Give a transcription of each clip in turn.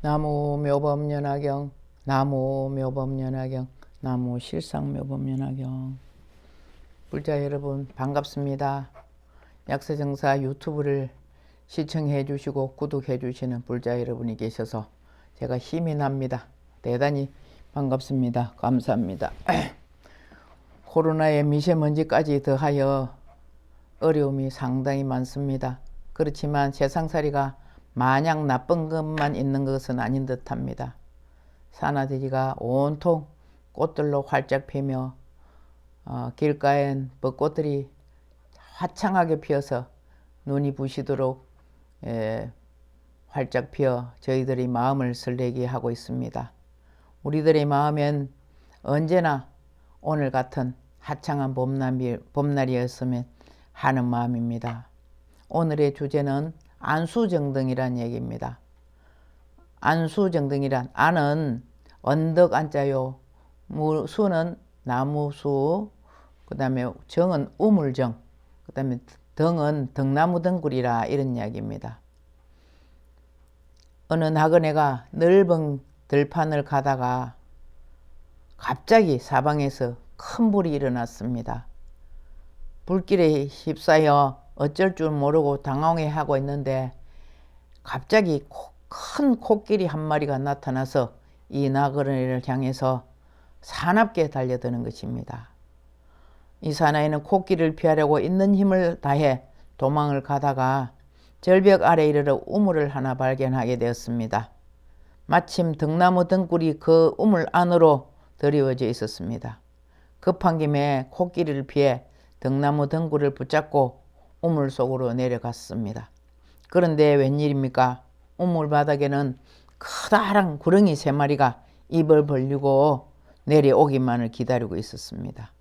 나무 묘법연화경, 나무 묘법연화경, 나무 실상묘법연화경. 불자 여러분 반갑습니다. 약사정사 유튜브를 시청해 주시고 구독해 주시는 불자 여러분이 계셔서 제가 힘이 납니다. 대단히 반갑습니다. 감사합니다. 코로나에 미세먼지까지 더하여 어려움이 상당히 많습니다. 그렇지만 세상살이가 마냥 나쁜 것만 있는 것은 아닌 듯합니다. 산하들이가 온통 꽃들로 활짝 피며 길가엔 벚꽃들이 화창하게 피어서 눈이 부시도록 활짝 피어 저희들의 마음을 설레게 하고 있습니다. 우리들의 마음엔 언제나 오늘 같은 화창한 봄날이었으면 하는 마음입니다. 오늘의 주제는 안수정등이란 얘기입니다. 안수정등이란 안은 언덕 안자요, 수는 나무수, 그 다음에 정은 우물정, 그 다음에 등은 등나무 등굴이라 이런 이야기입니다. 어느 나그네가 넓은 들판을 가다가 갑자기 사방에서 큰 불이 일어났습니다. 불길에 휩싸여 어쩔 줄 모르고 당황해하고 있는데 갑자기 큰 코끼리 한 마리가 나타나서 이 나그네를 향해서 사납게 달려드는 것입니다. 이 사나이는 코끼리를 피하려고 있는 힘을 다해 도망을 가다가 절벽 아래 이르러 우물을 하나 발견하게 되었습니다. 마침 등나무 등굴이 그 우물 안으로 드리워져 있었습니다. 급한 김에 코끼리를 피해 등나무 등굴을 붙잡고 우물 속으로 내려갔습니다. 그런데 웬일입니까? 우물 바닥에는 커다란 구렁이 3마리가 입을 벌리고 내려오기만을 기다리고 있었습니다.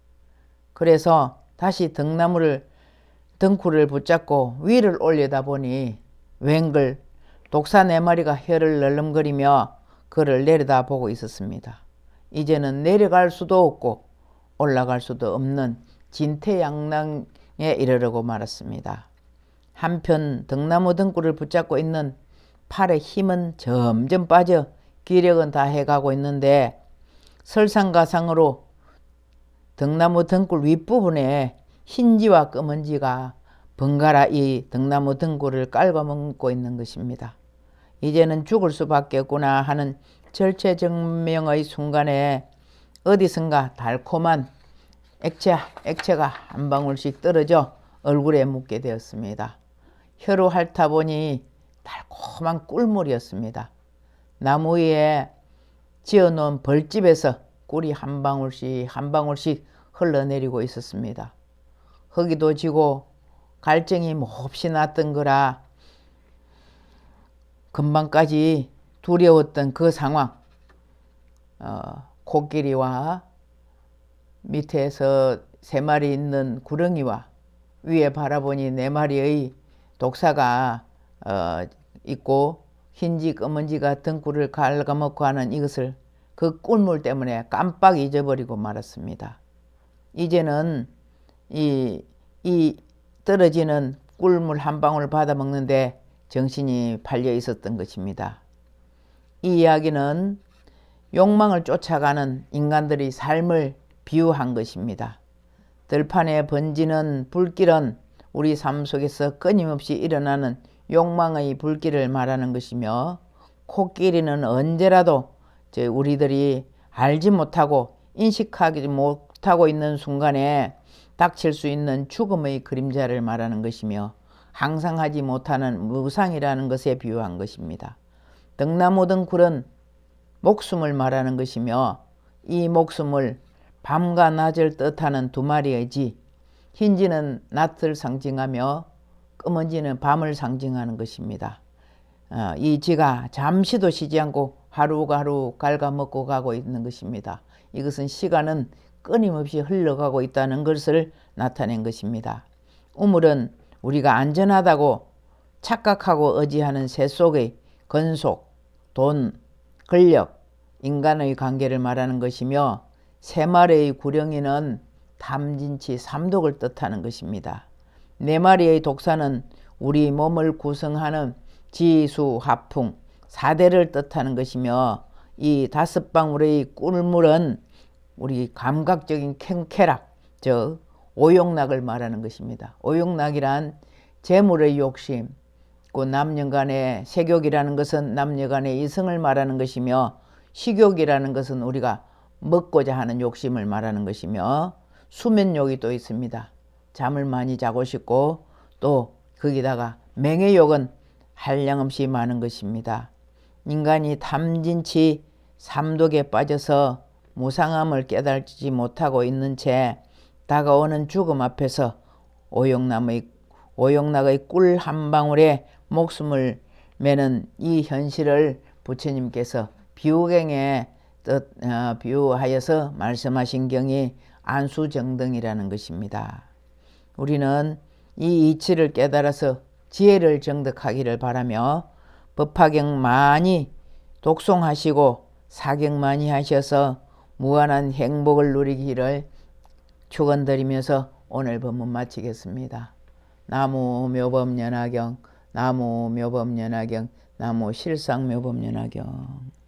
그래서 다시 등굴을 붙잡고 위를 올려다 보니 웬걸 독사 4마리가 혀를 널름거리며 그를 내려다보고 있었습니다. 이제는 내려갈 수도 없고 올라갈 수도 없는 진퇴양난에 이르려고 말았습니다. 한편 등나무 등굴을 붙잡고 있는 팔의 힘은 점점 빠져 기력은 다해가고 있는데 설상가상으로 등나무 등굴 윗부분에 흰지와 검은지가 번갈아 이 등나무 등굴을 깔아먹고 있는 것입니다. 이제는 죽을 수밖에 없구나 하는 절체절명의 순간에 어디선가 달콤한 액체가 한 방울씩 떨어져 얼굴에 묻게 되었습니다. 혀로 핥아보니 달콤한 꿀물이었습니다. 나무 위에 지어놓은 벌집에서 꿀이 한 방울씩 흘러내리고 있었습니다. 허기도 지고 갈증이 몹시 났던 거라 금방까지 두려웠던 그 상황, 코끼리와 밑에서 3마리 있는 구렁이와 위에 바라보니 4마리의 독사가 있고 흰지 검은지가 등굴을 갉아먹고 하는 이것을 그 꿀물 때문에 깜빡 잊어버리고 말았습니다. 이제는 이 떨어지는 꿀물 한 방울 받아먹는데 정신이 팔려 있었던 것입니다. 이 이야기는 욕망을 쫓아가는 인간들의 삶을 비유한 것입니다. 들판에 번지는 불길은 우리 삶 속에서 끊임없이 일어나는 욕망의 불길을 말하는 것이며 코끼리는 언제라도 우리들이 알지 못하고 인식하지 못하고 있는 순간에 닥칠 수 있는 죽음의 그림자를 말하는 것이며 항상 하지 못하는 무상이라는 것에 비유한 것입니다. 등나무 등굴은 목숨을 말하는 것이며 이 목숨을 밤과 낮을 뜻하는 2마리의 지, 흰지는 낮을 상징하며 검은지는 밤을 상징하는 것입니다. 이 지가 잠시도 쉬지 않고 하루하루 갉아먹고 가고 있는 것입니다. 이것은 시간은 끊임없이 흘러가고 있다는 것을 나타낸 것입니다. 우물은 우리가 안전하다고 착각하고 의지하는 새 속의 건속, 돈, 권력, 인간의 관계를 말하는 것이며 3마리의 구렁이는 탐진치, 삼독을 뜻하는 것입니다. 4마리의 독사는 우리 몸을 구성하는 지수, 화풍, 사대를 뜻하는 것이며 이 5방울의 꿀물은 우리 감각적인 쾌락, 즉 오욕락을 말하는 것입니다. 오욕락이란 재물의 욕심, 그 남녀간의 색욕이라는 것은 남녀간의 이성을 말하는 것이며 식욕이라는 것은 우리가 먹고자 하는 욕심을 말하는 것이며 수면욕이 또 있습니다. 잠을 많이 자고 싶고 또 거기다가 맹해욕은 한량없이 많은 것입니다. 인간이 탐진치 삼독에 빠져서 무상함을 깨달지 못하고 있는 채 다가오는 죽음 앞에서 오욕락의 꿀 한 방울에 목숨을 매는 이 현실을 부처님께서 비유경에 비유하여서 말씀하신 경이 안수정등이라는 것입니다. 우리는 이 이치를 깨달아서 지혜를 정득하기를 바라며 법화경 많이 독송하시고 사경 많이 하셔서 무한한 행복을 누리기를 축원드리면서 오늘 법문 마치겠습니다. 나무 묘법연화경, 나무 묘법연화경, 나무 실상묘법연화경.